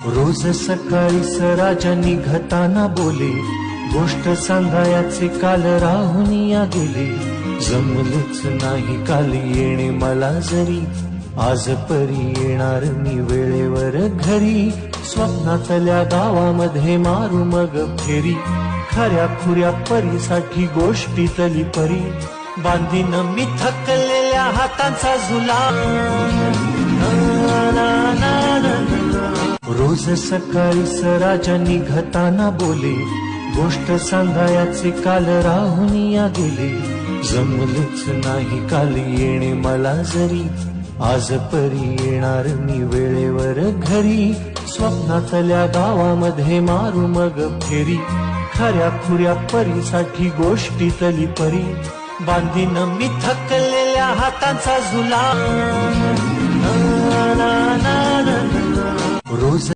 रोज सकाळी राजा निघताना बोले, गोष्ट सांगायचे काल राहुनिया गेले. जमलंच नाही काल येणे मला जरी, आज परी येणार मी वेळेवर घरी. स्वप्नातल्या गावामध्ये मारू मग फेरी, खऱ्या खुऱ्या परीसाठी गोष्टीतली परी. बांधीन मी थकलेल्या हातांचा झुला. रोज सकाळी राजा निघताना बोले, गोष्ट सांगायचे काल राहुनिया गेले. जमलंच नाही काल येणे मला जरी, आज परी येणार मी वेळेवर घरी. स्वप्नातल्या गावामध्ये मारू मग फेरी, खऱ्या खुऱ्या परीसाठी गोष्टीतली परी. बांधीन मी थकलेल्या हातांचा झुला. रोज